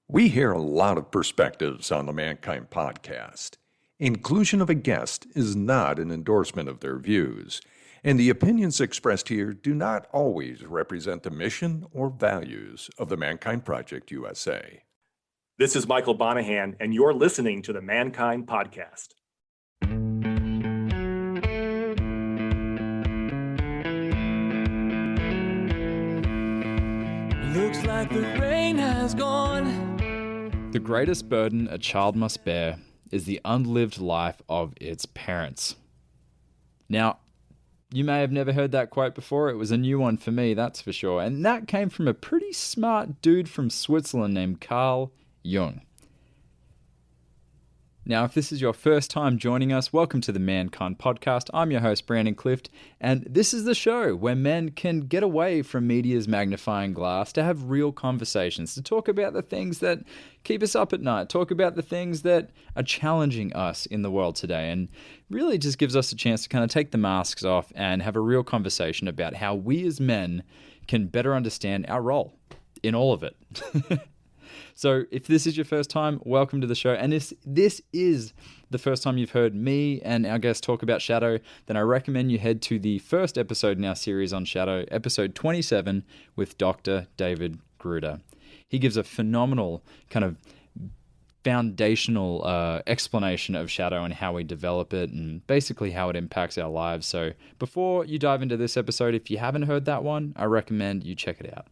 We hear a lot of perspectives on the Mankind podcast. Inclusion of a guest is not an endorsement of their views, and the opinions expressed here do not always represent the mission or values of the Mankind Project USA. This is Michael Bonahan, and you're listening to the Mankind Podcast. Looks like the rain has gone. The greatest burden a child must bear is the unlived life of its parents. Now, you may have never heard that quote before. It was a new one for me, that's for sure. And that came from a pretty smart dude from Switzerland named Carl Jung. Now, if this is your first time joining us, welcome to the Mankind Podcast. I'm your host, Brandon Clift, and this is the show where men can get away from media's magnifying glass to have real conversations, to talk about the things that keep us up at night, talk about the things that are challenging us in the world today, and really just gives us a chance to kind of take the masks off and have a real conversation about how we as men can better understand our role in all of it. So if this is your first time, welcome to the show. And if this is the first time you've heard me and our guest talk about shadow, then I recommend you head to the first episode in our series on shadow, episode 27 with Dr. David Gruder. He gives a phenomenal kind of foundational explanation of shadow and how we develop it and basically how it impacts our lives. So before you dive into this episode, if you haven't heard that one, I recommend you check it out.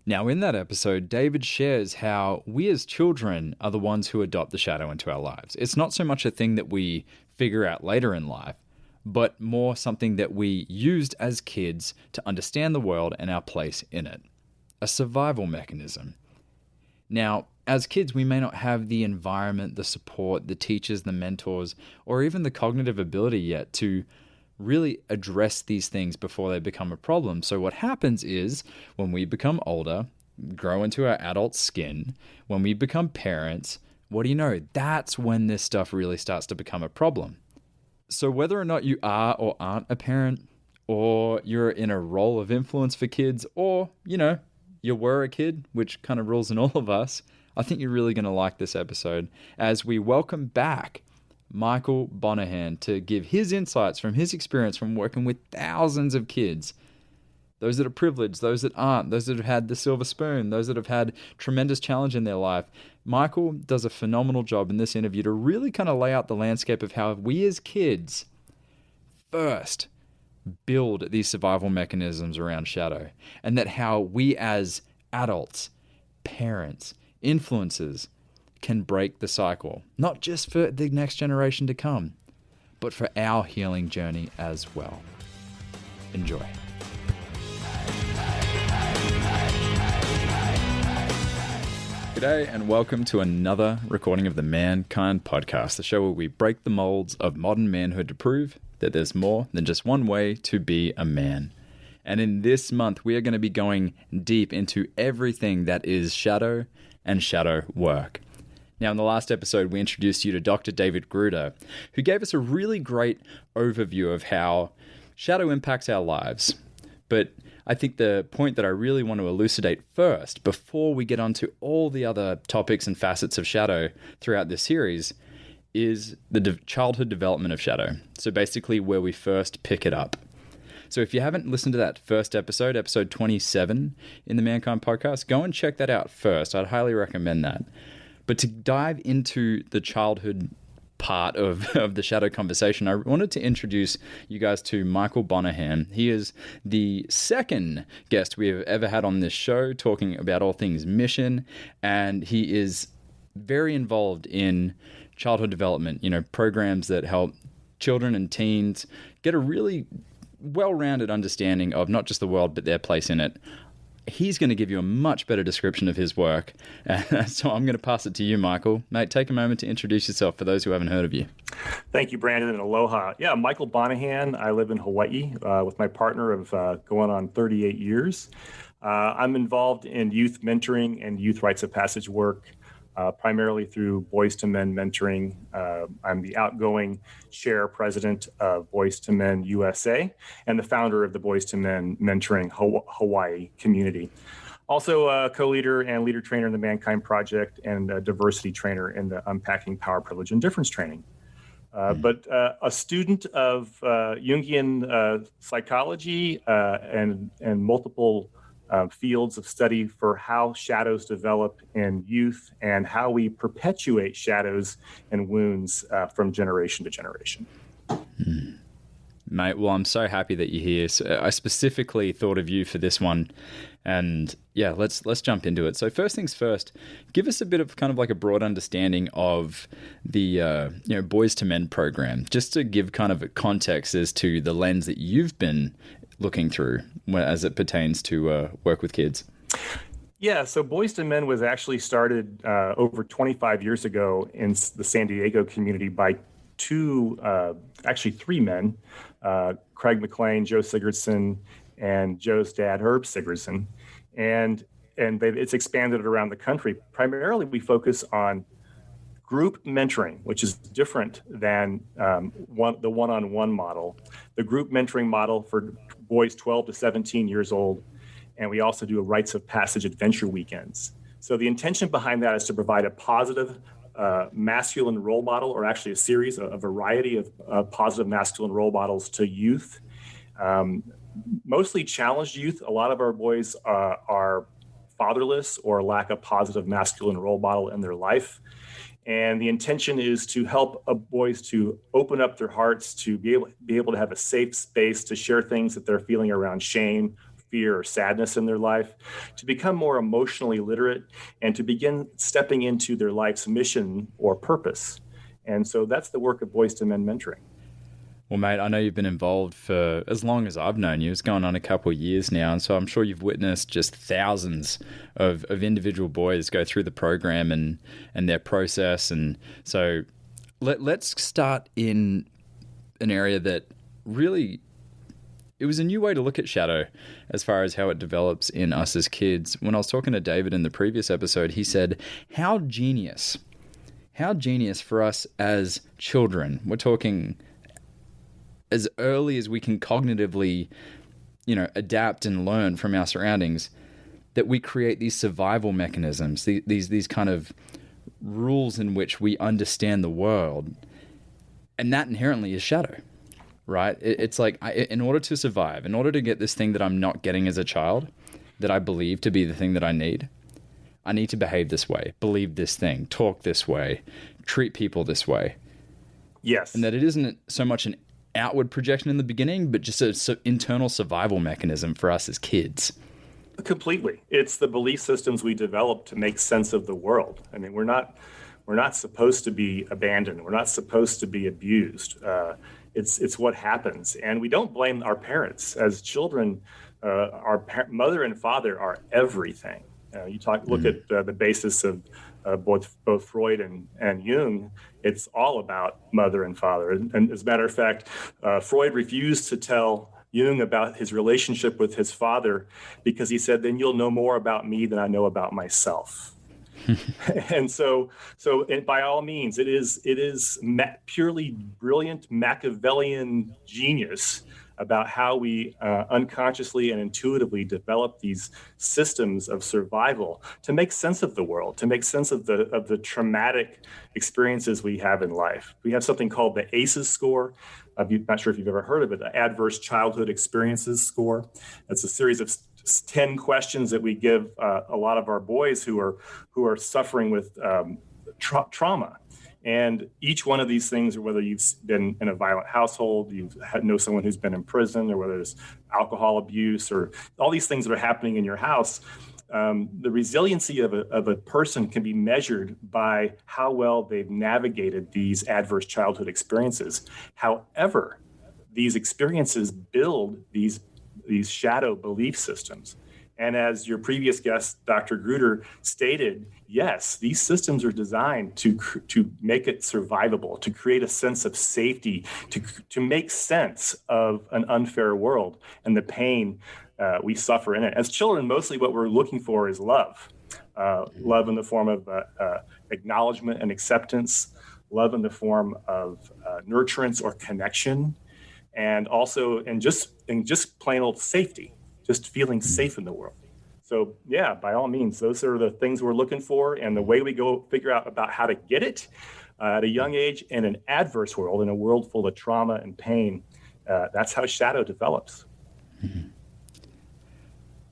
Now, in that episode, David shares how we as children are the ones who adopt the shadow into our lives. It's not so much a thing that we figure out later in life, but more something that we used as kids to understand the world and our place in it. A survival mechanism. Now, as kids, we may not have the environment, the support, the teachers, the mentors, or even the cognitive ability yet to really address these things before they become a problem. So what happens is when we become older, grow into our adult skin, when we become parents, what do you know? That's when this stuff really starts to become a problem. So whether or not you are or aren't a parent, or you're in a role of influence for kids, or, you were a kid, which kind of rules in all of us, I think you're really going to like this episode as we welcome back Michael Bonahan to give his insights from his experience from working with thousands of kids. Those that are privileged, those that aren't, those that have had the silver spoon, those that have had tremendous challenge in their life. Michael does a phenomenal job in this interview to really kind of lay out the landscape of how we as kids first build these survival mechanisms around shadow, and that how we as adults, parents, influencers, can break the cycle, not just for the next generation to come, but for our healing journey as well. Enjoy. G'day and welcome to another recording of the Mankind Podcast, the show where we break the molds of modern manhood to prove that there's more than just one way to be a man. And in this month, we are going to be going deep into everything that is shadow and shadow work. Now, in the last episode, we introduced you to Dr. David Gruder, who gave us a really great overview of how shadow impacts our lives. But I think the point that I really want to elucidate first, before we get onto all the other topics and facets of shadow throughout this series, is the childhood development of shadow. So basically where we first pick it up. So if you haven't listened to that first episode, episode 27 in the Mankind Podcast, go and check that out first. I'd highly recommend that. But to dive into the childhood part of the shadow conversation, I wanted to introduce you guys to Michael Bonahan. He is the second guest we have ever had on this show talking about all things mission, and he is very involved in childhood development, programs that help children and teens get a really well-rounded understanding of not just the world, but their place in it. He's going to give you a much better description of his work. So I'm going to pass it to you, Michael. Mate, take a moment to introduce yourself for those who haven't heard of you. Thank you, Brandon, and aloha. Yeah, Michael Bonahan. I live in Hawaii with my partner of going on 38 years. I'm involved in youth mentoring and youth rites of passage work. primarily through Boys to Men mentoring. I'm the outgoing chair president of Boys to Men USA and the founder of the Boys to Men mentoring Hawaii community. Also a co-leader and leader trainer in the Mankind Project and a diversity trainer in the Unpacking Power, Privilege, and Difference training. But a student of Jungian psychology and multiple fields of study for how shadows develop in youth and how we perpetuate shadows and wounds from generation to generation. Mate, well, I'm so happy that you're here. So I specifically thought of you for this one, and yeah, let's jump into it. So first things first, give us a bit of kind of like a broad understanding of the Boys to Men program, just to give kind of a context as to the lens that you've been looking through as it pertains to work with kids. Yeah, so Boys to Men was actually started over 25 years ago in the San Diego community by three men, Craig McLean, Joe Sigurdson, and Joe's dad, Herb Sigurdson. And it's expanded around the country. Primarily, we focus on group mentoring, which is different than the one-on-one model. The group mentoring model for boys 12 to 17 years old. And we also do a rites of passage adventure weekends. So the intention behind that is to provide a positive masculine role model, or actually a variety of positive masculine role models to youth, mostly challenged youth. A lot of our boys are fatherless or lack a positive masculine role model in their life. And the intention is to help boys to open up their hearts, to be able to have a safe space to share things that they're feeling around shame, fear, or sadness in their life, to become more emotionally literate, and to begin stepping into their life's mission or purpose. And so that's the work of Boys to Men mentoring. Well, mate, I know you've been involved for as long as I've known you. It's going on a couple of years now, and so I'm sure you've witnessed just thousands of individual boys go through the program and their process. And so let's start in an area that really, it was a new way to look at shadow as far as how it develops in us as kids. When I was talking to David in the previous episode, he said, how genius for us as children. We're talking as early as we can cognitively, adapt and learn from our surroundings, that we create these survival mechanisms, these kind of rules in which we understand the world. And that inherently is shadow. Right? It's like, in order to survive, in order to get this thing that I'm not getting as a child, that I believe to be the thing that I need to behave this way, believe this thing, talk this way, treat people this way. Yes. And that it isn't so much an outward projection in the beginning, but just an internal survival mechanism for us as kids. Completely. It's the belief systems we develop to make sense of the world. I mean, we're not supposed to be abandoned. We're not supposed to be abused. It's what happens, and we don't blame our parents. As children, our mother and father are everything. Look at the basis of both Freud and Jung. It's all about mother and father. And as a matter of fact, Freud refused to tell Jung about his relationship with his father because he said, "Then you'll know more about me than I know about myself." And so by all means, it is purely brilliant Machiavellian genius about how we unconsciously and intuitively develop these systems of survival to make sense of the world, to make sense of the traumatic experiences we have in life. We have something called the ACEs score. I'm not sure if you've ever heard of it, the Adverse Childhood Experiences score. It's a series of 10 questions that we give a lot of our boys who are suffering with trauma. And each one of these things, or whether you've been in a violent household, know someone who's been in prison, or whether there's alcohol abuse, or all these things that are happening in your house, the resiliency of a person can be measured by how well they've navigated these adverse childhood experiences. However, these experiences build these shadow belief systems. And as your previous guest, Dr. Gruder, stated, yes, these systems are designed to make it survivable, to create a sense of safety, to make sense of an unfair world and the pain we suffer in it. As children, mostly what we're looking for is love. Love in the form of acknowledgement and acceptance, love in the form of nurturance or connection, and also just plain old safety. Just feeling safe in the world. So yeah, by all means, those are the things we're looking for, and the way we go figure out about how to get it at a young age in an adverse world, in a world full of trauma and pain. That's how shadow develops.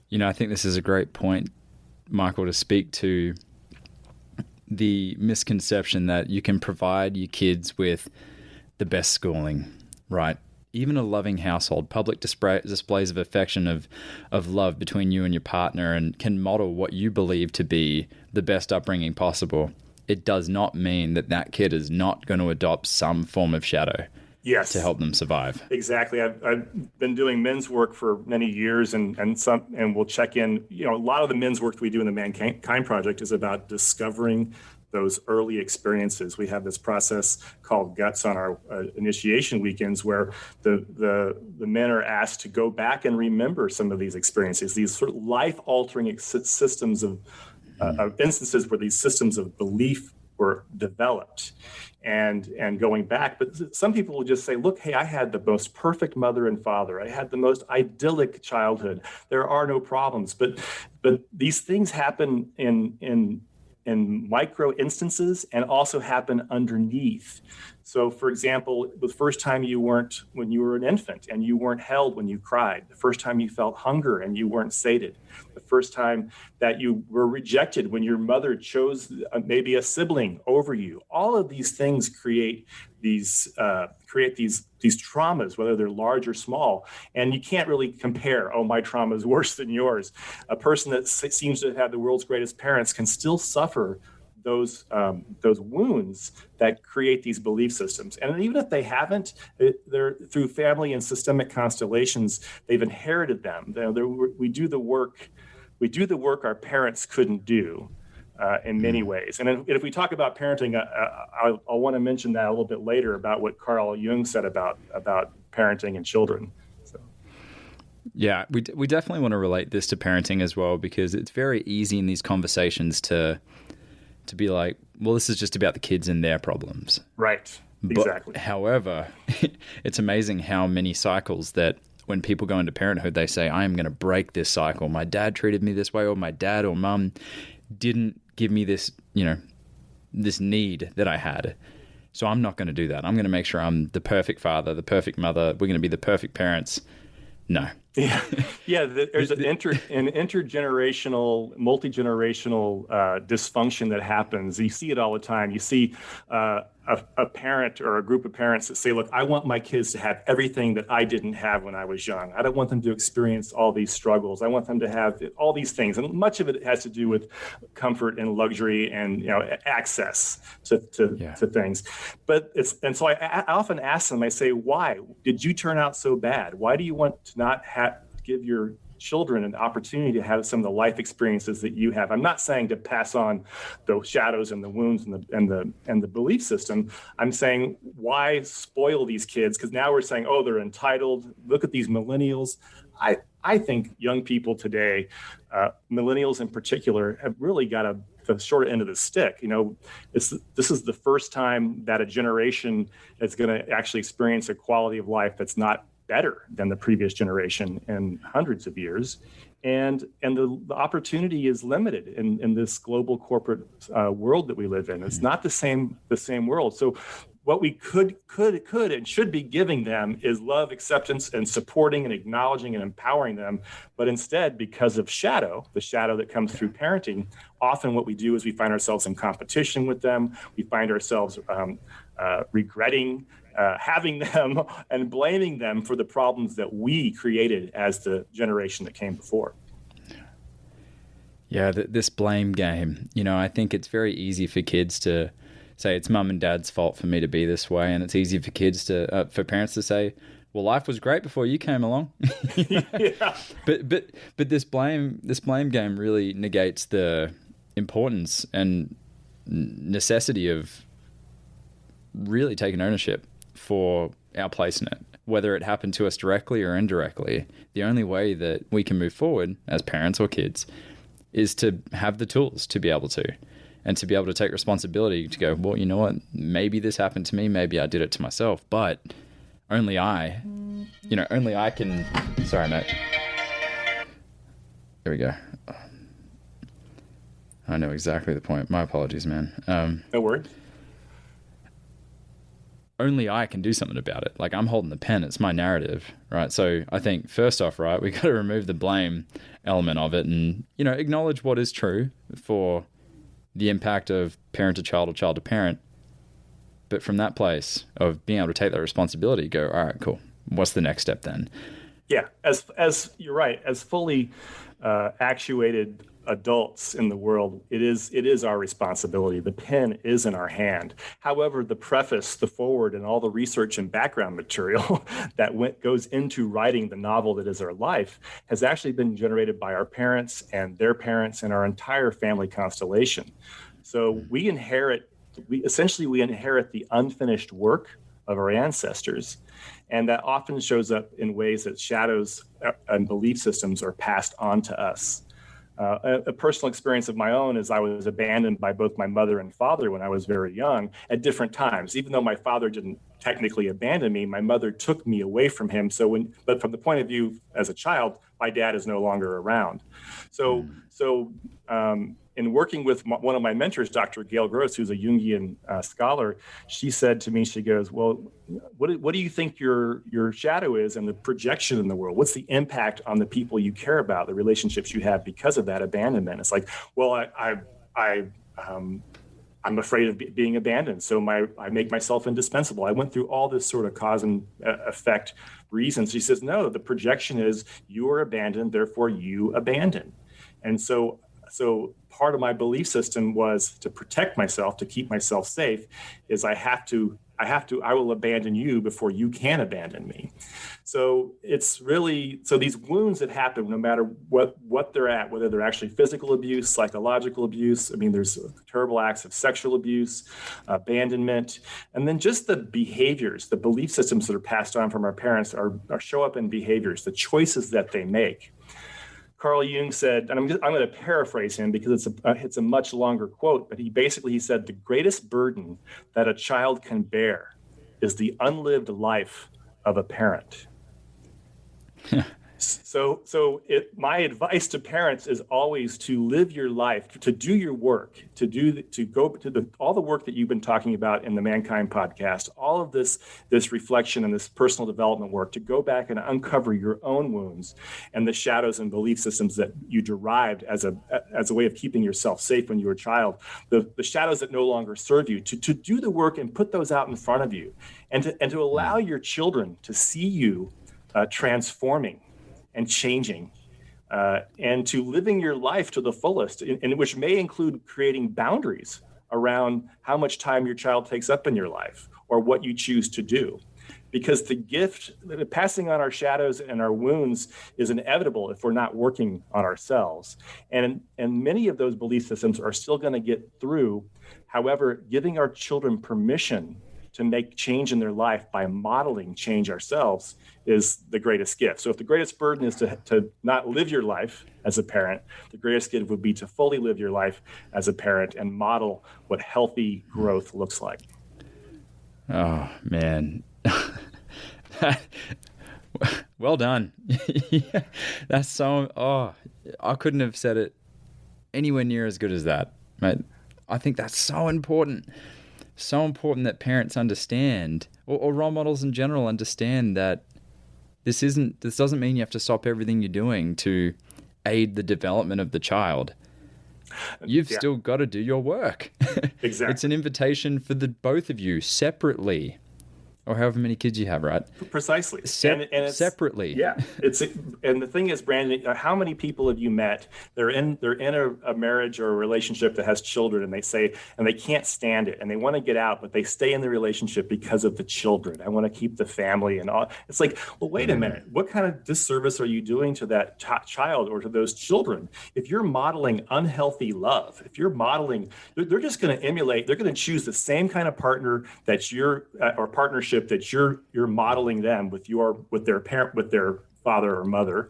You know, I think this is a great point, Michael, to speak to the misconception that you can provide your kids with the best schooling, right? Even a loving household, public displays of affection, of love between you and your partner, and can model what you believe to be the best upbringing possible. It does not mean that that kid is not going to adopt some form of shadow. Yes. To help them survive. Exactly. I've been doing men's work for many years, and we'll check in. You know, a lot of the men's work that we do in the Mankind Project is about discovering those early experiences. We have this process called Guts on our initiation weekends, where the men are asked to go back and remember some of these experiences, these sort of life-altering systems of instances where these systems of belief were developed. And going back, but some people will just say, look, hey, I had the most perfect mother and father. I had the most idyllic childhood. There are no problems. But these things happen in micro instances and also happen underneath. So, for example, the first time when you were an infant and you weren't held when you cried, the first time you felt hunger and you weren't sated, the first time that you were rejected when your mother chose maybe a sibling over you, all of these things create these traumas, whether they're large or small. And you can't really compare, oh, my trauma is worse than yours. A person that seems to have the world's greatest parents can still suffer those wounds that create these belief systems. And even if they haven't, they're through family and systemic constellations, they've inherited them. We do the work our parents couldn't do in many ways. And if we talk about parenting, I'll want to mention that a little bit later about what Carl Jung said about parenting and children. So. Yeah, we definitely want to relate this to parenting as well, because it's very easy in these conversations to be like, well, this is just about the kids and their problems. Right, exactly. But, however, it's amazing how many cycles that when people go into parenthood, they say, I am going to break this cycle. My dad treated me this way, or my dad or mum didn't give me this, this need that I had. So I'm not going to do that. I'm going to make sure I'm the perfect father, the perfect mother. We're going to be the perfect parents. No. Yeah. There's an intergenerational, multi-generational dysfunction that happens. You see it all the time. You see a parent or a group of parents that say, look, I want my kids to have everything that I didn't have when I was young. I don't want them to experience all these struggles. I want them to have all these things. And much of it has to do with comfort and luxury and access to things. So I often ask them, I say, why did you turn out so bad? Why do you want to not give your children an opportunity to have some of the life experiences that you have? I'm not saying to pass on the shadows and the wounds and the belief system. I'm saying, why spoil these kids? Because now we're saying, oh, they're entitled. Look at these millennials. I think young people today, millennials in particular, have really got the short end of the stick. This is the first time that a generation is going to actually experience a quality of life that's not better than the previous generation in hundreds of years. And the opportunity is limited in this global corporate world that we live in. It's not the same world. So what we could and should be giving them is love, acceptance, and supporting and acknowledging and empowering them. But instead, because of the shadow that comes through parenting, often what we do is we find ourselves in competition with them. We find ourselves regretting having them and blaming them for the problems that we created as the generation that came before. Yeah, this blame game. I think it's very easy for kids to say it's mum and dad's fault for me to be this way, and it's easy for for parents to say, well, life was great before you came along. Yeah. But this blame game really negates the importance and necessity of really taking ownership for our place in it, whether it happened to us directly or indirectly. The only way that we can move forward as parents or kids is to have the tools to be able to, and to be able to take responsibility to go, well, you know what, maybe this happened to me, maybe I did it to myself, but only I can, sorry, mate. There we go. I know exactly the point. My apologies, man. No worries. Only I can do something about it. Like, I'm holding the pen. It's my narrative, right? So I think first off, right, we got to remove the blame element of it and, acknowledge what is true for the impact of parent to child or child to parent. But from that place of being able to take that responsibility, go, all right, cool. What's the next step then? Yeah, as you're right, as fully actuated adults in the world, it is our responsibility. The pen is in our hand. However, the preface, the foreword, and all the research and background material that goes into writing the novel that is our life has actually been generated by our parents and their parents and our entire family constellation. So we inherit the unfinished work of our ancestors. And that often shows up in ways that shadows and belief systems are passed on to us. A personal experience of my own is I was abandoned by both my mother and father when I was very young at different times. Even though my father didn't technically abandon me, my mother took me away from him. But from the point of view as a child, my dad is no longer around. In working with one of my mentors, Dr. Gail Gross, who's a Jungian scholar, she said to me, she goes, well, what do you think your shadow is and the projection in the world? What's the impact on the people you care about, the relationships you have because of that abandonment? It's like, well, I'm afraid of being abandoned, so I make myself indispensable. I went through all this sort of cause and effect reasons. She says, no, the projection is you are abandoned, therefore you abandon. And so part of my belief system was to protect myself, to keep myself safe, is I will abandon you before you can abandon me. So it's really, these wounds that happen, no matter what they're at, whether they're actually physical abuse, psychological abuse, there's terrible acts of sexual abuse, abandonment, and then just the behaviors, the belief systems that are passed on from our parents show up in behaviors, the choices that they make. Carl Jung said, and I'm going to paraphrase him because it's a much longer quote, but he said, the greatest burden that a child can bear is the unlived life of a parent. My advice to parents is always to live your life, to do your work, all the work that you've been talking about in the Mankind podcast, all of this reflection and this personal development work, to go back and uncover your own wounds and the shadows and belief systems that you derived as a way of keeping yourself safe when you were a child, the shadows that no longer serve you, to do the work and put those out in front of you, and to allow your children to see you transforming and changing, and to living your life to the fullest, and which may include creating boundaries around how much time your child takes up in your life or what you choose to do. Because the passing on our shadows and our wounds is inevitable if we're not working on ourselves. And many of those belief systems are still going to get through. However, giving our children permission to make change in their life by modeling change ourselves is the greatest gift. So if the greatest burden is to not live your life as a parent, the greatest gift would be to fully live your life as a parent and model what healthy growth looks like. Oh, man. Well done. Yeah, that's so, I couldn't have said it anywhere near as good as that, right? I think that's so important. So important that parents understand, or role models in general understand, that this doesn't mean you have to stop everything you're doing to aid the development of the child. You've still got to do your work. Exactly. It's an invitation for the both of you separately, or however many kids you have, right? Precisely. And it's, separately. Yeah. And the thing is, Brandon, how many people have you met? They're in a marriage or a relationship that has children, and they can't stand it and they want to get out, but they stay in the relationship because of the children. I want to keep the family and all. It's like, well, wait a minute. What kind of disservice are you doing to that child or to those children? If you're modeling unhealthy love, if you're modeling, they're just going to emulate. They're going to choose the same kind of partner that or partnership that you're modeling them with their parent, with their father or mother,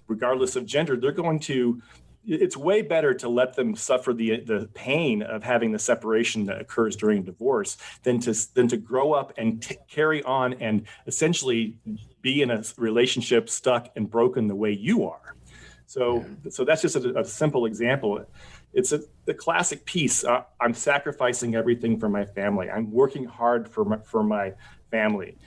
regardless of gender. They're going to. It's way better to let them suffer the pain of having the separation that occurs during divorce than to grow up and carry on and essentially be in a relationship stuck and broken the way you are. So that's just a simple example. it's the classic piece. I'm sacrificing everything for my family. I'm working hard for my family.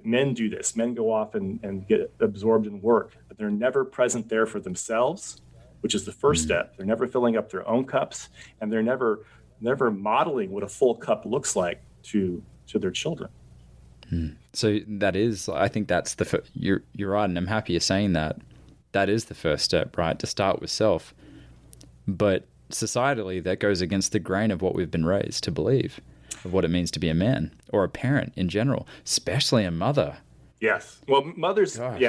Men do this. Men go off and get absorbed in work, but they're never present there for themselves, which is the first step. They're never filling up their own cups, and they're never modeling what a full cup looks like to their children. So that is, I think that's you're right, and I'm happy you're saying that. That is the first step, right? To start with self. But societally, that goes against the grain of what we've been raised to believe, of what it means to be a man or a parent in general, especially a mother. Yes. Well, mothers Gosh.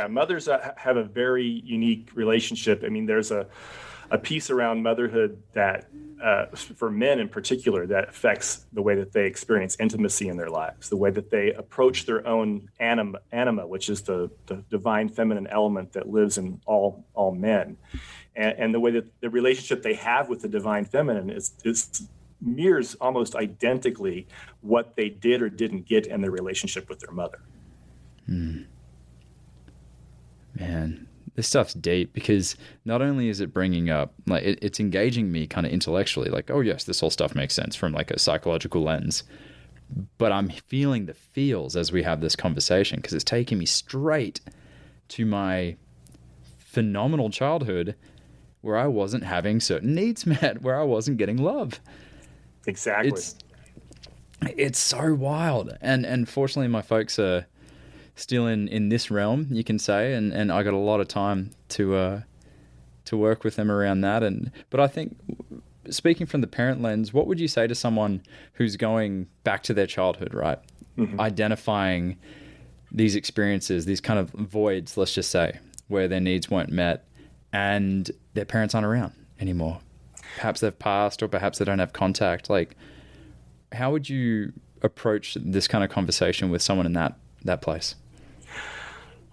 have a very unique relationship. I mean, there's a piece around motherhood that, for men in particular, that affects the way that they experience intimacy in their lives, the way that they approach their own anima, which is the divine feminine element that lives in all men. And the way that the relationship they have with the divine feminine is mirrors almost identically what they did or didn't get in their relationship with their mother. Man, this stuff's deep, because not only is it bringing up, like, it's engaging me kind of intellectually, like, oh yes, this whole stuff makes sense from like a psychological lens, but I'm feeling the feels as we have this conversation, because it's taking me straight to my phenomenal childhood where I wasn't having certain needs met, where I wasn't getting love. Exactly. It's so wild. And fortunately, my folks are still in this realm, you can say, and I got a lot of time to work with them around that. But I think, speaking from the parent lens, what would you say to someone who's going back to their childhood, right? Mm-hmm. Identifying these experiences, these kind of voids, let's just say, where their needs weren't met and their parents aren't around anymore. Perhaps they've passed, or perhaps they don't have contact. Like, how would you approach this kind of conversation with someone in that place?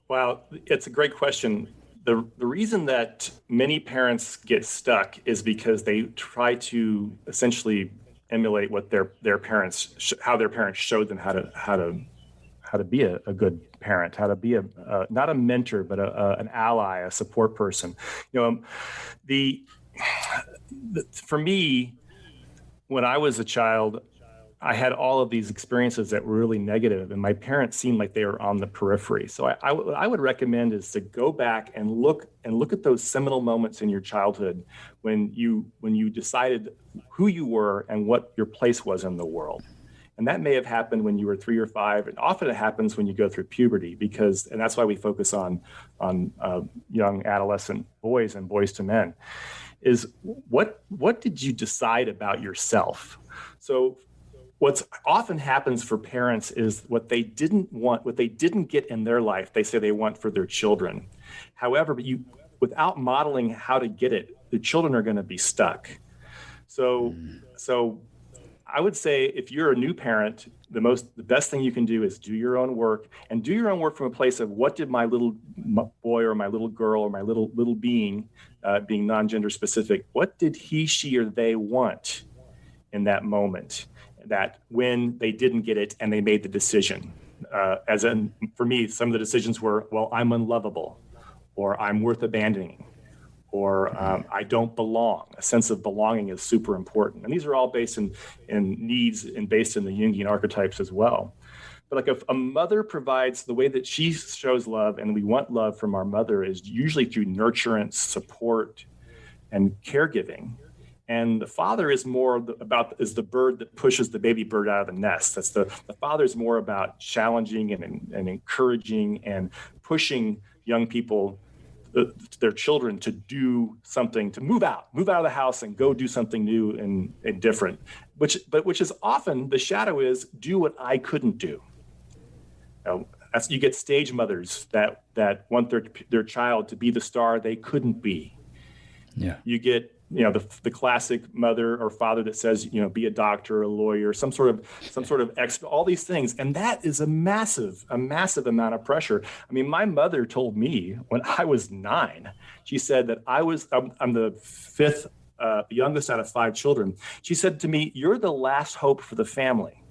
Well, it's a great question. The reason that many parents get stuck is because they try to essentially emulate what their parents how their parents showed them how to be a good parent, how to be not a mentor, but an ally, a support person. For me, when I was a child, I had all of these experiences that were really negative, and my parents seemed like they were on the periphery. So what I would recommend is to go back and look at those seminal moments in your childhood when you decided who you were and what your place was in the world. And that may have happened when you were 3 or 5, and often it happens when you go through puberty, and that's why we focus on young adolescent boys and boys to men. Is what did you decide about yourself? So what often happens for parents is what they didn't get in their life, they say they want for their children. However, without modeling how to get it, the children are going to be stuck. So I would say, if you're a new parent, the best thing you can do is do your own work, and do your own work from a place of, what did my little boy or my little girl or my little being, being non-gender specific, what did he, she, or they want in that moment, that when they didn't get it and they made the decision? For me, some of the decisions were, well, I'm unlovable, or I'm worth abandoning, or I don't belong. A sense of belonging is super important. And these are all based in needs and based in the Jungian archetypes as well. But like, if a mother provides, the way that she shows love, and we want love from our mother, is usually through nurturance, support, and caregiving. And the father is more is the bird that pushes the baby bird out of the nest. That's the father is more about challenging and encouraging and pushing young people, their children, to do something, to move out of the house and go do something new and different, which is often the shadow is, do what I couldn't do. You get stage mothers that want their child to be the star they couldn't be. Yeah. You get the classic mother or father that says, be a doctor, a lawyer, some sort of all these things. And that is a massive amount of pressure. I mean, my mother told me when I was 9, she said that I'm the fifth, youngest out of 5 children. She said to me, "You're the last hope for the family."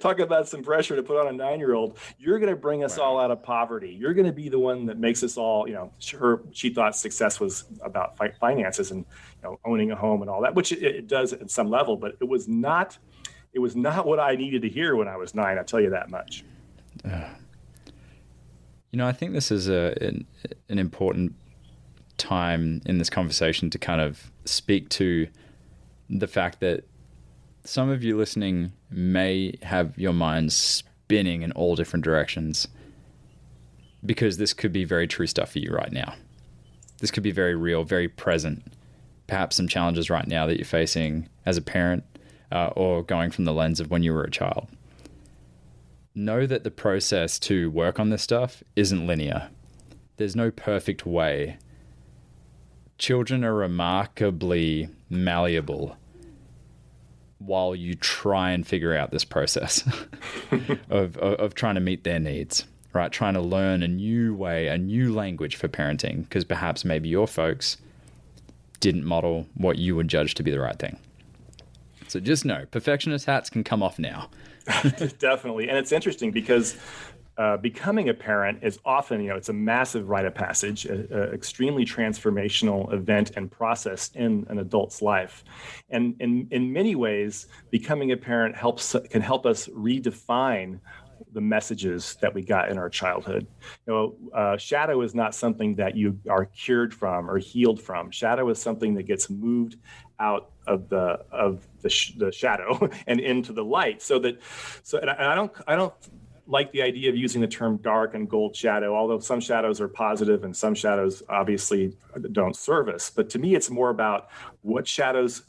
Talk about some pressure to put on a 9-year-old. You're going to bring us all out of poverty. You're going to be the one that makes us all, she thought success was about finances and, owning a home and all that, which it does at some level, but it was not what I needed to hear when I was 9. I'll tell you that much. I think this is an important time in this conversation to kind of speak to the fact that some of you listening may have your minds spinning in all different directions, because this could be very true stuff for you right now. This could be very real, very present. Perhaps some challenges right now that you're facing as a parent, or going from the lens of when you were a child. Know that the process to work on this stuff isn't linear. There's no perfect way. Children are remarkably malleable while you try and figure out this process of trying to meet their needs, right? Trying to learn a new way, a new language for parenting, because perhaps maybe your folks didn't model what you would judge to be the right thing. So just know, perfectionist hats can come off now. Definitely. And it's interesting because becoming a parent is often, it's a massive rite of passage, an extremely transformational event and process in an adult's life. And in many ways, becoming a parent can help us redefine the messages that we got in our childhood. Shadow is not something that you are cured from or healed from. Shadow is something that gets moved out of the shadow and into the light. And I don't like the idea of using the term dark and gold shadow, although some shadows are positive and some shadows obviously don't serve us. But to me, it's more about what shadows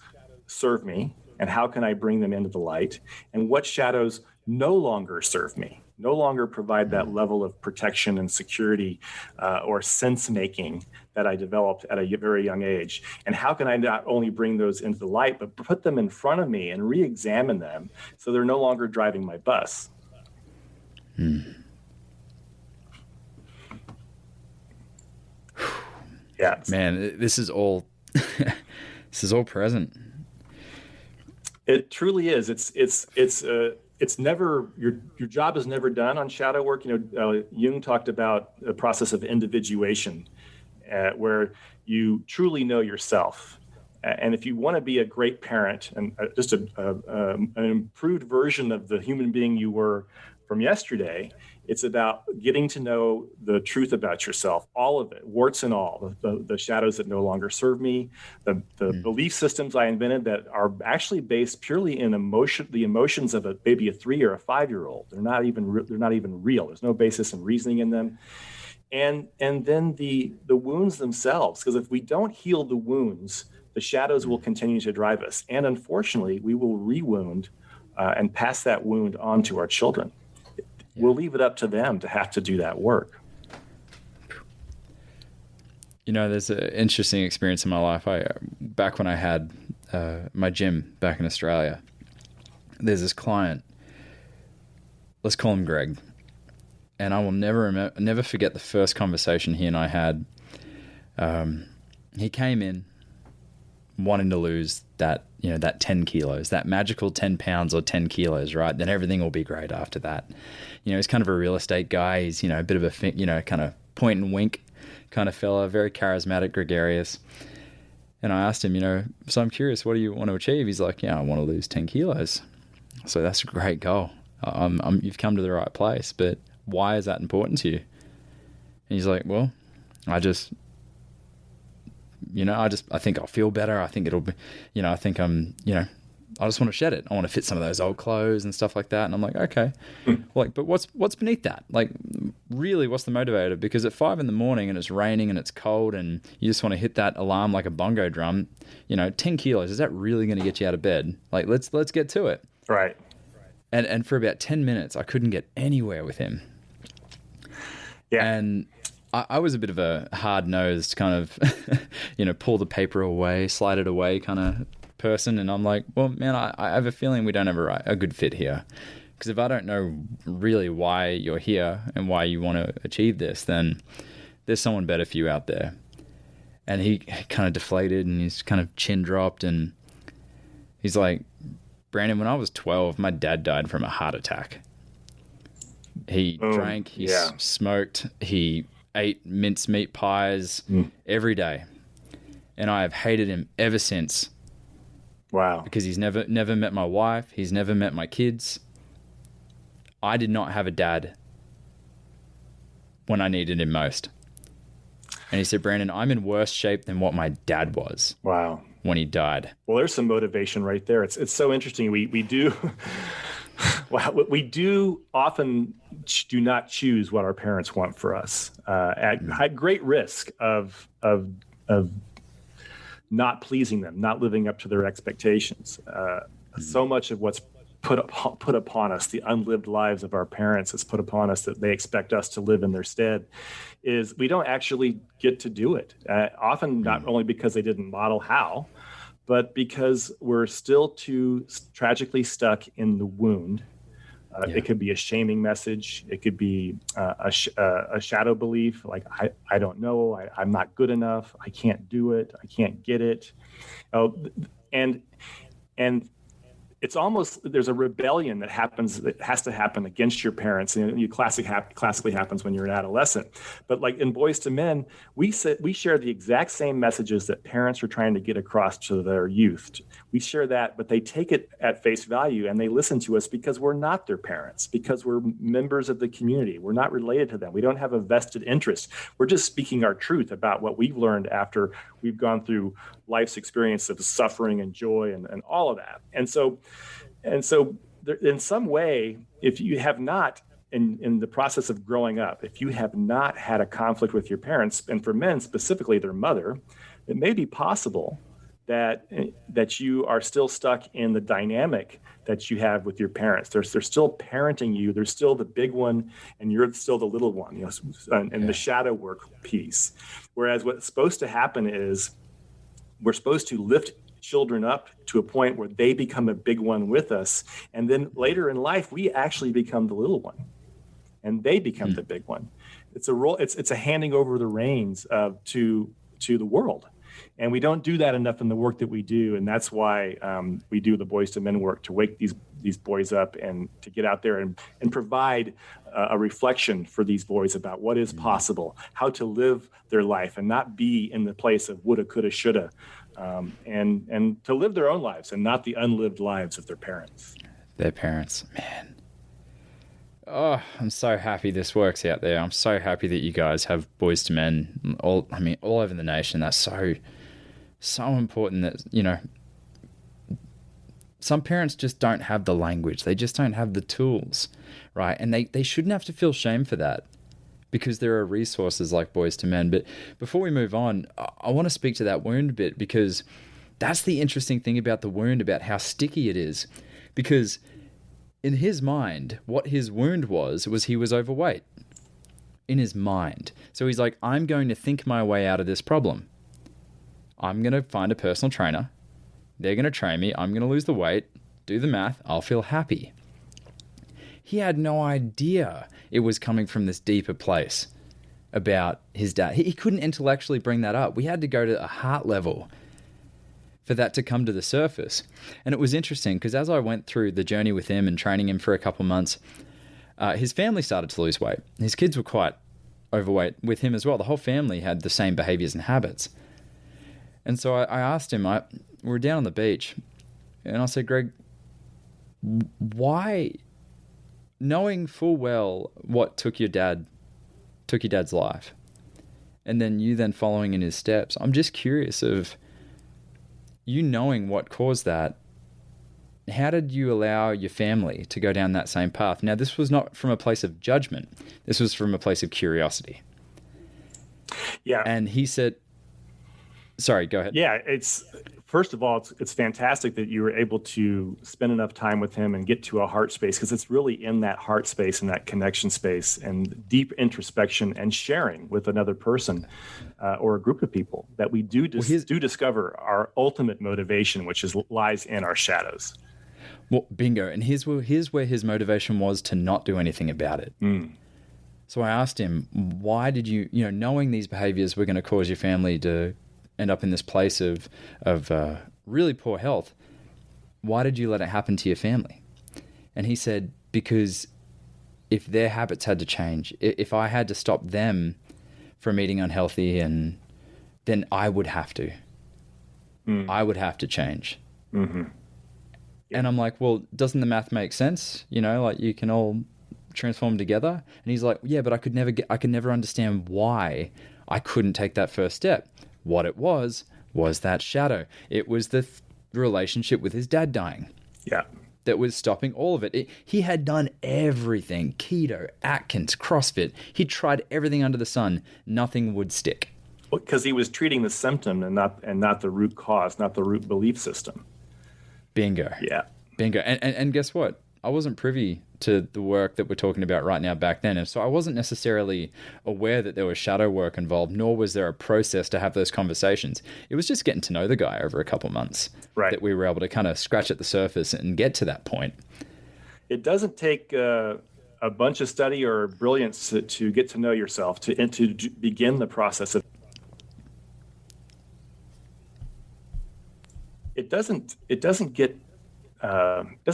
serve me and how can I bring them into the light, and what shadows no longer serve me, no longer provide that level of protection and security or sense making that I developed at a very young age. And how can I not only bring those into the light, but put them in front of me and re-examine them so they're no longer driving my bus. Yeah, man, this is all present. It truly is. It's never, your job is never done on shadow work. Jung talked about the process of individuation, where you truly know yourself. And if you want to be a great parent and just an improved version of the human being you were from yesterday, it's about getting to know the truth about yourself, all of it, warts and all, the shadows that no longer serve me, the belief systems I invented that are actually based purely in the emotions of maybe a 3 or a 5-year-old. They're not even real. There's no basis in reasoning in them. And then the wounds themselves, because if we don't heal the wounds, the shadows will continue to drive us. And unfortunately, we will re-wound and pass that wound on to our children. We'll leave it up to them to have to do that work. There's an interesting experience in my life. Back when I had my gym back in Australia, there's this client, let's call him Greg. And I will never forget the first conversation he and I had. He came in wanting to lose that 10 kilos, that magical 10 pounds or 10 kilos, right? Then everything will be great after that. He's kind of a real estate guy. He's, a bit of a, kind of point and wink kind of fella, very charismatic, gregarious. And I asked him, so I'm curious, what do you want to achieve? He's like, I want to lose 10 kilos. So that's a great goal. You've come to the right place, but why is that important to you? And he's like, well, I think I'll feel better. I think it'll be, I think I just want to shed it. I want to fit some of those old clothes and stuff like that. And I'm like, okay, but what's beneath that? Like, really, what's the motivator? Because at 5 a.m. and it's raining and it's cold and you just want to hit that alarm like a bongo drum, 10 kilos, is that really going to get you out of bed? Like, let's get to it. Right. And for about 10 minutes, I couldn't get anywhere with him. Yeah. And I was a bit of a hard-nosed kind of, pull the paper away, slide it away kind of person. And I'm like, well, man, I have a feeling we don't have a good fit here. Because if I don't know really why you're here and why you want to achieve this, then there's someone better for you out there. And he kind of deflated and he's kind of chin dropped and he's like, Brandon, when I was 12, my dad died from a heart attack. He drank, he smoked, he ate mincemeat pies every day. And I have hated him ever since. Wow. Because he's never met my wife. He's never met my kids. I did not have a dad when I needed him most. And he said, Brandon, I'm in worse shape than what my dad was. Wow. When he died. Well, there's some motivation right there. It's so interesting. We do wow, we do often do not choose what our parents want for us at great risk of not pleasing them, not living up to their expectations. So much of what's put upon us, the unlived lives of our parents is put upon us that they expect us to live in their stead, is we don't actually get to do it. Often not only because they didn't model how, but because we're still too tragically stuck in the wound. It could be a shaming message. It could be a shadow belief, like I don't know, I'm not good enough, I can't do it, I can't get it. And it's almost, there's a rebellion that has to happen against your parents. And it classically happens when you're an adolescent. But like in Boys to Men, we share the exact same messages that parents are trying to get across to their youth. We share that, but they take it at face value and they listen to us because we're not their parents, because we're members of the community. We're not related to them. We don't have a vested interest. We're just speaking our truth about what we've learned after we've gone through life's experience of suffering and joy and all of that. And so there, in some way, if you have not, in the process of growing up, if you have not had a conflict with your parents, and for men specifically their mother, it may be possible that you are still stuck in the dynamic that you have with your parents. They're still parenting you. They're still the big one, and you're still the little one. And the shadow work piece. Whereas what's supposed to happen is we're supposed to lift children up to a point where they become a big one with us, and then later in life we actually become the little one, and they become the big one. It's a role. It's a handing over the reins to the world. And we don't do that enough in the work that we do. And that's why we do the Boys to Men work, to wake these boys up and to get out there and provide a reflection for these boys about what is possible, how to live their life and not be in the place of woulda, coulda, shoulda, and to live their own lives and not the unlived lives of their parents. Their parents, man. Oh, I'm so happy this works out there. I'm so happy that you guys have Boys to Men all over the nation. That's so important that, some parents just don't have the language. They just don't have the tools, right? And they shouldn't have to feel shame for that because there are resources like Boys to Men. But before we move on, I want to speak to that wound a bit, because that's the interesting thing about the wound, about how sticky it is. Because in his mind, what his wound was he was overweight. In his mind. So he's like, I'm going to think my way out of this problem. I'm going to find a personal trainer. They're going to train me. I'm going to lose the weight, do the math. I'll feel happy. He had no idea it was coming from this deeper place about his dad. He couldn't intellectually bring that up. We had to go to a heart level for that to come to the surface. And it was interesting because as I went through the journey with him and training him for a couple months, his family started to lose weight. His kids were quite overweight with him as well. The whole family had the same behaviors and habits. And so I asked him, we were down on the beach, and I said, Greg, why, knowing full well what took your dad's life, and then you then following in his steps, I'm just curious of you knowing what caused that, how did you allow your family to go down that same path? Now, this was not from a place of judgment. This was from a place of curiosity. Yeah. And he said, sorry, go ahead. Yeah, first of all, it's fantastic that you were able to spend enough time with him and get to a heart space, because it's really in that heart space and that connection space and deep introspection and sharing with another person or a group of people that we do discover our ultimate motivation, which lies in our shadows. Well, bingo. And here's where his motivation was to not do anything about it. So I asked him, why did you knowing these behaviors were going to cause your family to end up in this place of really poor health, why did you let it happen to your family? And he said, because if their habits had to change, if I had to stop them from eating unhealthy, and then I would have to. I would have to change. Mm-hmm. And I'm like, well, doesn't the math make sense? You know, like you can all transform together. And he's like, yeah, but I could never understand why I couldn't take that first step. What it was that shadow. It was the relationship with his dad dying. Yeah. That was stopping all of it. He had done everything. Keto, Atkins, CrossFit. He tried everything under the sun. Nothing would stick. Because he was treating the symptom and not the root cause, not the root belief system. Bingo. Yeah. Bingo. And guess what? I wasn't privy to the work that we're talking about right now back then. And so I wasn't necessarily aware that there was shadow work involved, nor was there a process to have those conversations. It was just getting to know the guy over a couple months that we were able to kind of scratch at the surface and get to that point. It doesn't take a bunch of study or brilliance to get to know yourself, to begin the process of. It doesn't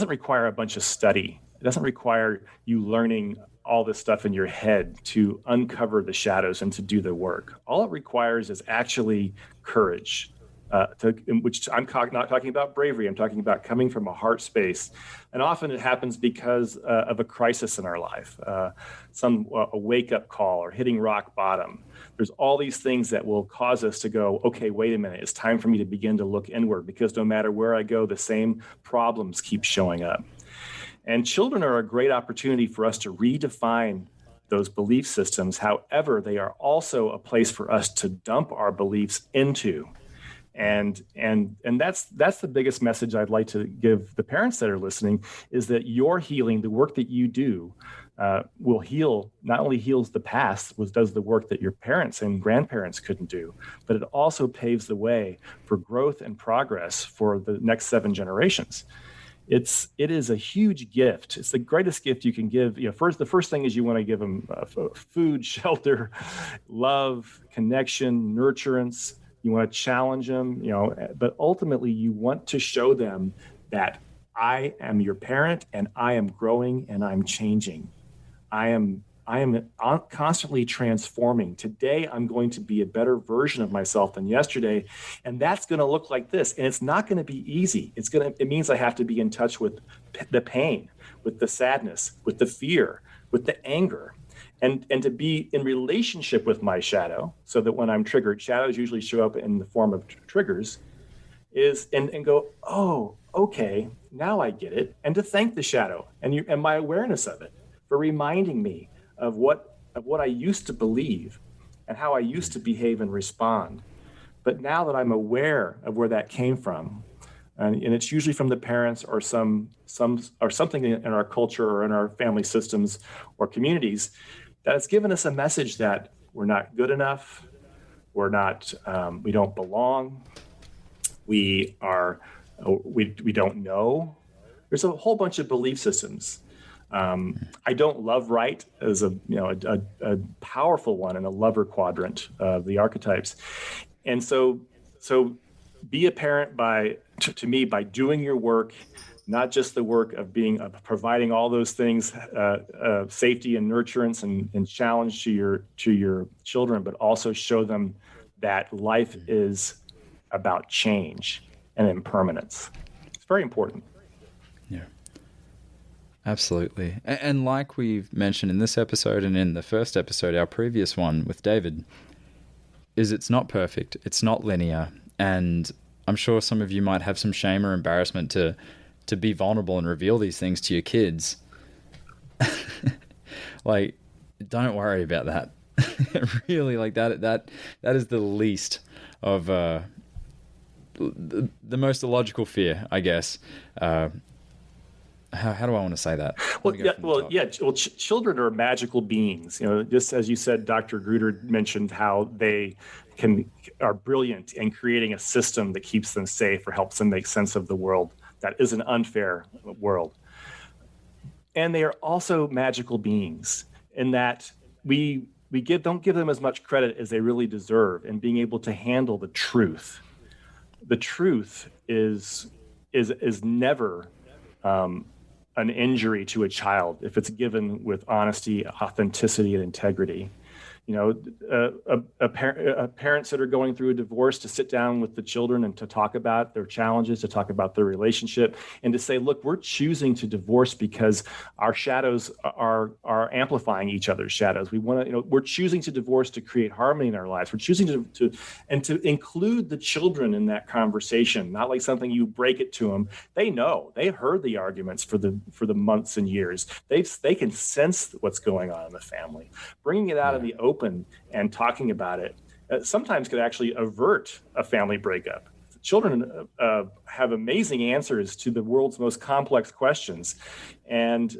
require a bunch of study. It doesn't require you learning all this stuff in your head to uncover the shadows and to do the work. All it requires is actually courage, which I'm not talking about bravery. I'm talking about coming from a heart space. And often it happens because of a crisis in our life, a wake-up call or hitting rock bottom. There's all these things that will cause us to go, okay, wait a minute. It's time for me to begin to look inward, because no matter where I go, the same problems keep showing up. And children are a great opportunity for us to redefine those belief systems. However, they are also a place for us to dump our beliefs into. And that's the biggest message I'd like to give the parents that are listening, is that your healing, the work that you do, will heal, not only heals the past, does the work that your parents and grandparents couldn't do, but it also paves the way for growth and progress for the next 7 generations. It is a huge gift. It's the greatest gift you can give. The first thing is you want to give them food, shelter, love, connection, nurturance. You want to challenge them, but ultimately you want to show them that I am your parent and I am growing and I'm changing. I am constantly transforming. Today, I'm going to be a better version of myself than yesterday, and that's going to look like this. And it's not going to be easy. It means I have to be in touch with the pain, with the sadness, with the fear, with the anger, and to be in relationship with my shadow, so that when I'm triggered, shadows usually show up in the form of triggers, and go, oh, okay, now I get it, and to thank the shadow and my awareness of it for reminding me of what I used to believe and how I used to behave and respond. But now that I'm aware of where that came from, and it's usually from the parents or something in our culture or in our family systems or communities, that it's given us a message that we're not good enough, we don't belong, we don't know. There's a whole bunch of belief systems. I don't love right as a powerful one in a lover quadrant of the archetypes. And so be a parent to me by doing your work, not just the work of providing all those things, safety and nurturance and challenge to your children, but also show them that life is about change and impermanence. It's very important. Yeah. Absolutely. And like we've mentioned in this episode and in the first episode, our previous one with David, it's not perfect. It's not linear. And I'm sure some of you might have some shame or embarrassment to be vulnerable and reveal these things to your kids. Like, don't worry about that. Really, like that is the least of the most illogical fear, I guess. How do I want to say that? Children are magical beings. Just as you said, Dr. Gruder mentioned how they are brilliant in creating a system that keeps them safe or helps them make sense of the world that is an unfair world. And they are also magical beings in that we don't give them as much credit as they really deserve in being able to handle the truth. The truth is is never an injury to a child if it's given with honesty, authenticity, and integrity. You know, parents that are going through a divorce, to sit down with the children and to talk about their challenges, to talk about their relationship, and to say, look, we're choosing to divorce because our shadows are amplifying each other's shadows. We want to, you know, we're choosing to divorce to create harmony in our lives. We're choosing to include the children in that conversation, not like something you break it to them. They know, they've heard the arguments for the months and years. They can sense what's going on in the family. Bringing it out in the open and talking about it sometimes could actually avert a family breakup. Children have amazing answers to the world's most complex questions, and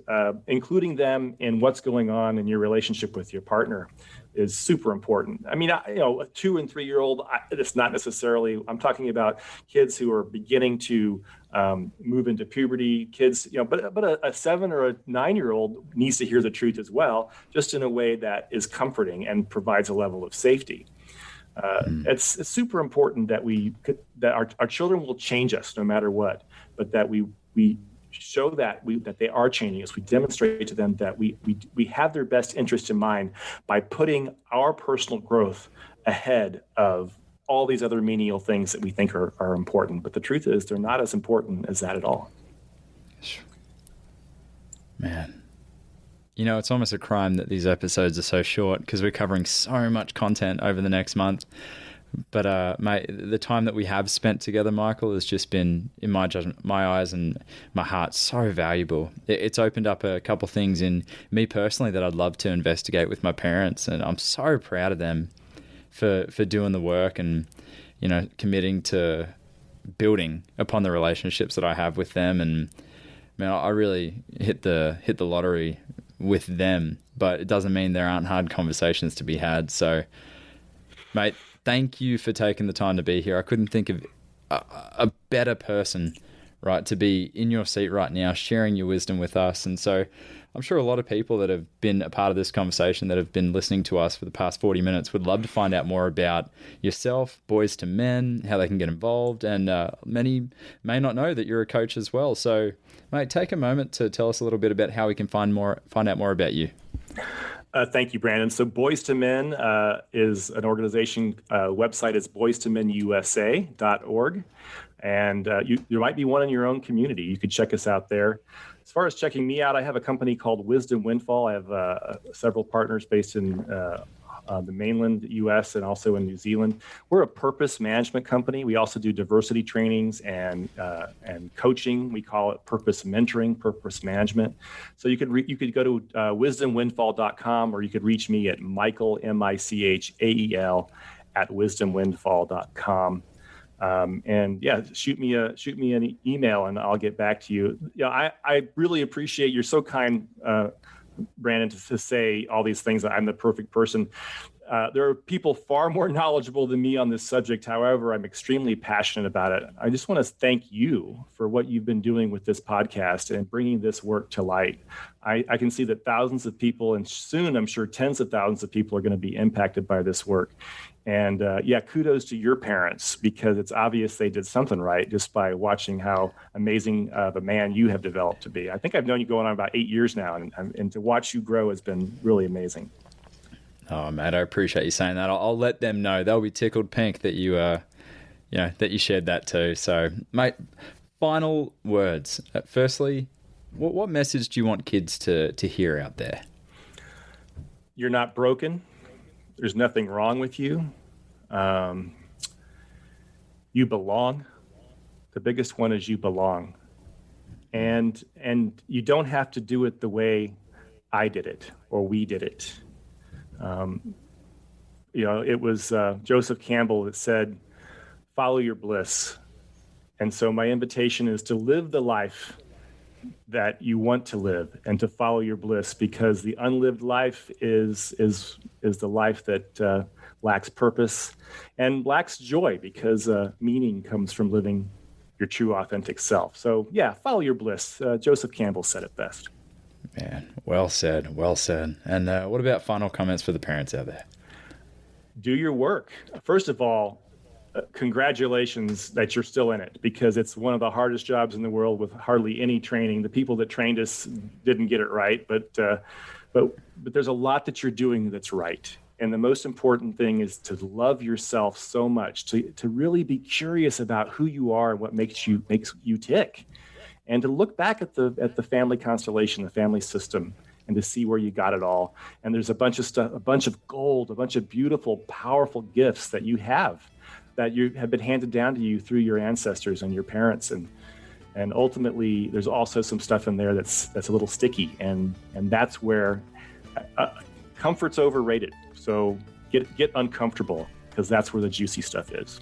including them in what's going on in your relationship with your partner is super important. I mean, you know, a 2 and 3 year old, it's not necessarily, I'm talking about kids who are beginning to move into puberty, kids, you know, but a 7 or a 9 year old needs to hear the truth as well, just in a way that is comforting and provides a level of safety. It's super important that our children will change us no matter what, but that we show that they are changing us. We demonstrate to them that we have their best interest in mind by putting our personal growth ahead of all these other menial things that we think are important. But the truth is, they're not as important as that at all. Man, you know, it's almost a crime that these episodes are so short, because we're covering so much content over the next month. But the time that we have spent together, Michael, has just been, in my judgment, my eyes and my heart, so valuable. It's opened up a couple things in me personally that I'd love to investigate with my parents, and I'm so proud of them for doing the work and, you know, committing to building upon the relationships that I have with them. And man, I really hit the lottery with them, but it doesn't mean there aren't hard conversations to be had. So, mate, thank you for taking the time to be here. I couldn't think of a better person, right, to be in your seat right now, sharing your wisdom with us. And so I'm sure a lot of people that have been a part of this conversation, that have been listening to us for the past 40 minutes, would love to find out more about yourself, Boys to Men, how they can get involved. And many may not know that you're a coach as well. So, mate, take a moment to tell us a little bit about how we can find out more about you. Thank you, Brandon. So Boys to Men is an organization, website is boystomenusa.org. And there might be one in your own community. You could check us out there. As far as checking me out, I have a company called Wisdom Windfall. I have several partners based in the mainland U.S. and also in New Zealand. We're a purpose management company. We also do diversity trainings and coaching. We call it purpose mentoring, purpose management. So you could go to wisdomwindfall.com, or you could reach me at Michael, Michael, at wisdomwindfall.com. And yeah, shoot me an email and I'll get back to you. Yeah, I really appreciate, you're so kind, Brandon, to say all these things, that I'm the perfect person. There are people far more knowledgeable than me on this subject. However, I'm extremely passionate about it. I just want to thank you for what you've been doing with this podcast and bringing this work to light. I can see that thousands of people, and soon I'm sure tens of thousands of people, are going to be impacted by this work. And kudos to your parents, because it's obvious they did something right just by watching how amazing of a man you have developed to be. I think I've known you going on about 8 years now, and to watch you grow has been really amazing. Oh, Matt, I appreciate you saying that. I'll let them know. They'll be tickled pink that you, that you shared that too. So, mate, final words. Firstly, what message do you want kids to hear out there? You're not broken. There's nothing wrong with you. You belong. The biggest one is you belong. And you don't have to do it the way I did it or we did it. It was Joseph Campbell that said, follow your bliss. And so my invitation is to live the life that you want to live and to follow your bliss, because the unlived life is the life that lacks purpose and lacks joy, because meaning comes from living your true authentic self. So yeah, follow your bliss. Joseph Campbell said it best. Man, well said, well said. And what about final comments for the parents out there? Do your work. First of all, congratulations that you're still in it, because it's one of the hardest jobs in the world with hardly any training. The people that trained us didn't get it right, but there's a lot that you're doing that's right. And the most important thing is to love yourself so much, to really be curious about who you are and what makes you tick, and to look back at the family constellation, the family system, and to see where you got it all. And there's a bunch of stuff, a bunch of gold, a bunch of beautiful, powerful gifts that you have been handed down to you through your ancestors and your parents. And ultimately, there's also some stuff in there that's a little sticky. And that's where comfort's overrated. So get uncomfortable, because that's where the juicy stuff is.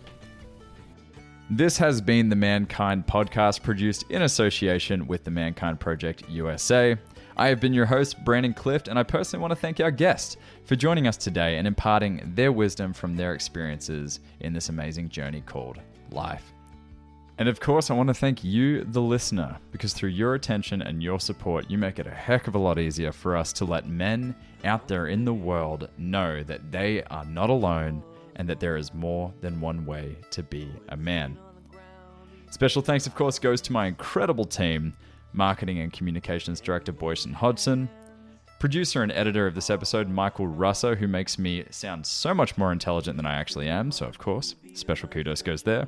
This has been the Mankind Podcast, produced in association with the Mankind Project USA. I have been your host, Brandon Clift, and I personally want to thank our guests for joining us today and imparting their wisdom from their experiences in this amazing journey called life. And of course, I want to thank you, the listener, because through your attention and your support, you make it a heck of a lot easier for us to let men out there in the world know that they are not alone and that there is more than one way to be a man. Special thanks, of course, goes to my incredible team, Marketing and Communications Director Boyson Hodgson, producer and editor of this episode, Michael Russo, who makes me sound so much more intelligent than I actually am, so of course, special kudos goes there.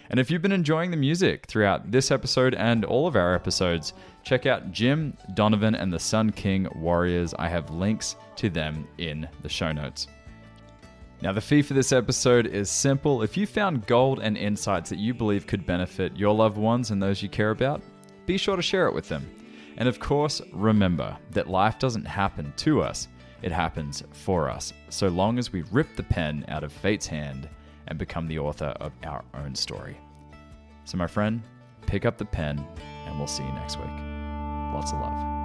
And if you've been enjoying the music throughout this episode and all of our episodes, check out Jim, Donovan, and the Sun King Warriors. I have links to them in the show notes. Now, the fee for this episode is simple. If you found gold and insights that you believe could benefit your loved ones and those you care about, be sure to share it with them. And of course, remember that life doesn't happen to us, it happens for us, so long as we rip the pen out of fate's hand and become the author of our own story. So my friend, pick up the pen and we'll see you next week. Lots of love.